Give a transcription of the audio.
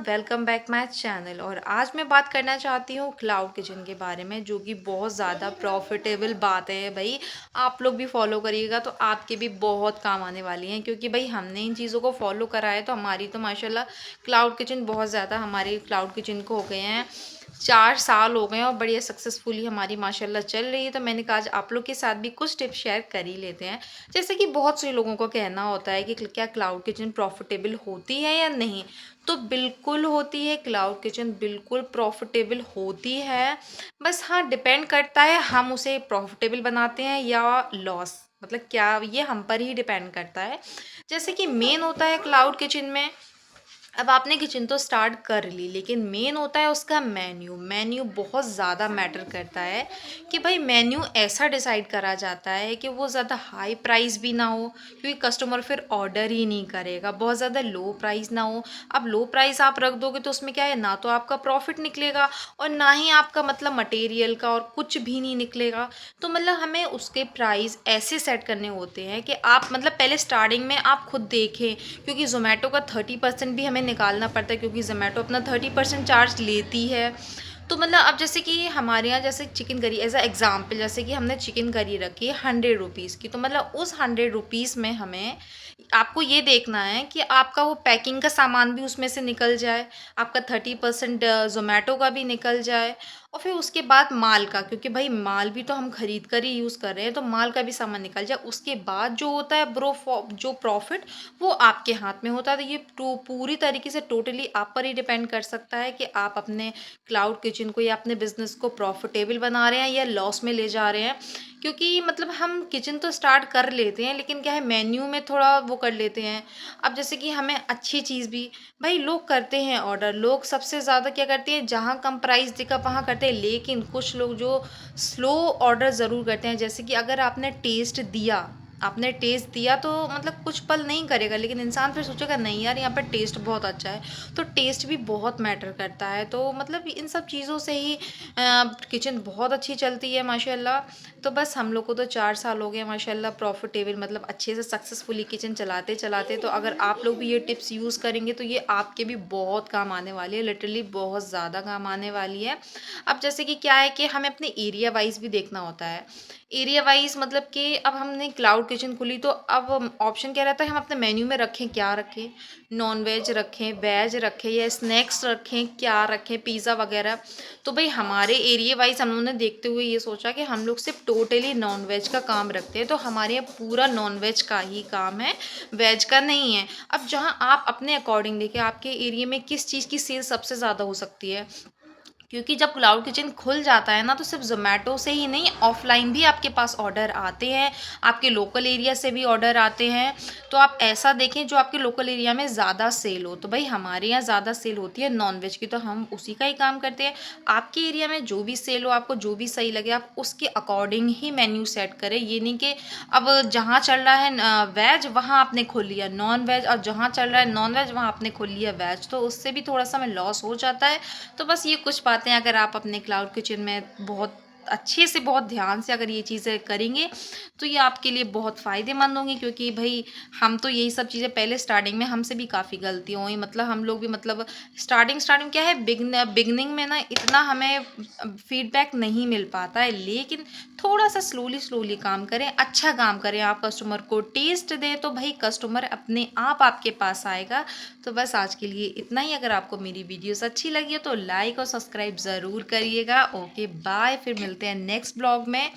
Welcome back my channel. और आज मैं बात करना चाहती हूँ क्लाउड किचन के बारे में, जो कि बहुत ज़्यादा प्रॉफिटेबल बात है भाई। आप लोग भी फॉलो करिएगा तो आपके भी बहुत काम आने वाली हैं, क्योंकि भाई हमने इन चीज़ों को फॉलो करा है तो हमारी तो माशाल्लाह क्लाउड किचन बहुत ज़्यादा, हमारे क्लाउड किचन को हो गए हैं 4 साल हो गए हैं और बढ़िया सक्सेसफुली हमारी माशाल्लाह चल रही है। तो मैंने कहा आज आप लोग के साथ भी कुछ टिप्स शेयर कर ही लेते हैं। जैसे कि बहुत से लोगों को कहना होता है कि क्या क्लाउड किचन प्रॉफिटेबल होती है या नहीं, तो बिल्कुल होती है। क्लाउड किचन बिल्कुल प्रॉफिटेबल होती है। बस हाँ, डिपेंड करता है हम उसे प्रॉफिटेबल बनाते हैं या लॉस, मतलब क्या, ये हम पर ही डिपेंड करता है। जैसे कि मेन होता है क्लाउड किचन में, अब आपने किचन तो स्टार्ट कर ली, लेकिन मेन होता है उसका मेन्यू। मेन्यू बहुत ज़्यादा मैटर करता है कि भाई मेन्यू ऐसा डिसाइड करा जाता है कि वो ज़्यादा हाई प्राइस भी ना हो, क्योंकि कस्टमर फिर ऑर्डर ही नहीं करेगा। बहुत ज़्यादा लो प्राइस ना हो। अब लो प्राइस आप रख दोगे तो उसमें क्या है, ना तो आपका प्रॉफिट निकलेगा और ना ही आपका मतलब मटेरियल का और कुछ भी नहीं निकलेगा। तो मतलब हमें उसके प्राइस ऐसे सेट करने होते हैं कि आप मतलब पहले स्टार्टिंग में आप खुद देखें, क्योंकि ज़ोमैटो का 30% भी हमें निकालना पड़ता है, क्योंकि ज़ोमैटो अपना 30% चार्ज लेती है। तो मतलब अब जैसे कि हमारे यहाँ जैसे chicken curry as a example, जैसे कि हमने चिकन करी रखी है 100 रुपीज़ की, तो मतलब उस 100 रुपीज़ में हमें आपको ये देखना है कि आपका वो पैकिंग का सामान भी उसमें से निकल जाए, आपका 30% ज़ोमैटो का भी निकल जाए, और फिर उसके बाद माल का, क्योंकि भाई माल भी तो हम खरीद कर ही यूज़ कर रहे हैं, तो माल का भी सामान निकल जाए। उसके बाद जो होता है जो प्रॉफिट, वो आपके हाथ में होता है। तो ये पूरी तरीके से टोटली आप पर ही डिपेंड कर सकता है कि आप अपने क्लाउड किचन को या अपने बिजनेस को प्रॉफिटेबल बना रहे हैं या लॉस में ले जा रहे हैं। क्योंकि मतलब हम किचन तो स्टार्ट कर लेते हैं, लेकिन क्या है, मेन्यू में थोड़ा वो कर लेते हैं। अब जैसे कि हमें अच्छी चीज़ भी, भाई लोग करते हैं ऑर्डर, लोग सबसे ज़्यादा क्या करते हैं, जहाँ कम प्राइस दिखा वहाँ करते हैं। लेकिन कुछ लोग जो स्लो ऑर्डर ज़रूर करते हैं, जैसे कि अगर आपने टेस्ट दिया तो मतलब कुछ पल नहीं करेगा, लेकिन इंसान फिर सोचेगा नहीं यार, यहाँ पर टेस्ट बहुत अच्छा है। तो टेस्ट भी बहुत मैटर करता है। तो मतलब इन सब चीज़ों से ही किचन बहुत अच्छी चलती है माशाल्लाह। तो बस हम लोग को तो 4 साल हो गए माशाल्लाह प्रॉफिटेबल, मतलब अच्छे से सक्सेसफुली किचन चलाते चलाते। तो अगर आप लोग भी ये टिप्स यूज़ करेंगे तो ये आपके भी बहुत काम आने वाली है, लिटरली बहुत ज़्यादा काम आने वाली है। अब जैसे कि क्या है कि हमें अपने एरिया वाइज भी देखना होता है। एरिया वाइज मतलब कि अब हमने क्लाउड किचन खुली तो अब ऑप्शन क्या रहता है, हम अपने मेन्यू में रखें, क्या रखें, नॉन वेज रखें, वेज रखें, या स्नैक्स रखें, क्या रखें, पिज़्ज़ा वगैरह। तो भाई हमारे एरिया वाइज हम लोगों ने देखते हुए ये सोचा कि हम लोग सिर्फ टोटली नॉन वेज का काम रखते हैं, तो हमारे यहाँ पूरा नॉन वेज का ही काम है, वेज का नहीं है। अब जहाँ आप अपने अकॉर्डिंग देखिए आपके एरिया में किस चीज़ की सेल सबसे ज़्यादा हो सकती है, क्योंकि जब क्लाउड किचन खुल जाता है ना, तो सिर्फ ज़ोमैटो से ही नहीं, ऑफलाइन भी आपके पास ऑर्डर आते हैं, आपके लोकल एरिया से भी ऑर्डर आते हैं। तो आप ऐसा देखें जो आपके लोकल एरिया में ज़्यादा सेल हो। तो भाई हमारे यहाँ ज़्यादा सेल होती है नॉनवेज की, तो हम उसी का ही काम करते हैं। आपके एरिया में जो भी सेल हो, आपको जो भी सही लगे, आप उसके अकॉर्डिंग ही मेन्यू सेट करें। ये नहीं कि अब जहाँ चल रहा है वेज वहाँ आपने खोल लिया नॉन वेज, और जहाँ चल रहा है नॉन वेज वहाँ आपने खोल लिया वेज, तो उससे भी थोड़ा सा हमें लॉस हो जाता है। तो बस ये कुछ बातें अगर आप अपने क्लाउड किचन में बहुत अच्छे से, बहुत ध्यान से अगर ये चीज़ें करेंगे तो ये आपके लिए बहुत फ़ायदेमंद होंगी। क्योंकि भाई हम तो यही सब चीज़ें पहले स्टार्टिंग में हमसे भी काफ़ी गलतियाँ हुई, मतलब हम लोग भी मतलब स्टार्टिंग क्या है, बिगनिंग में ना इतना हमें फीडबैक नहीं मिल पाता है, लेकिन थोड़ा सा स्लोली स्लोली काम करें, अच्छा काम करें, आप कस्टमर को टेस्ट दें, तो भाई कस्टमर अपने आप आपके पास आएगा। तो बस आज के लिए इतना ही। अगर आपको मेरी वीडियोस अच्छी लगी हो तो लाइक और सब्सक्राइब ज़रूर करिएगा। ओके बाय, फिर मिलते हैं नेक्स्ट ब्लॉग में।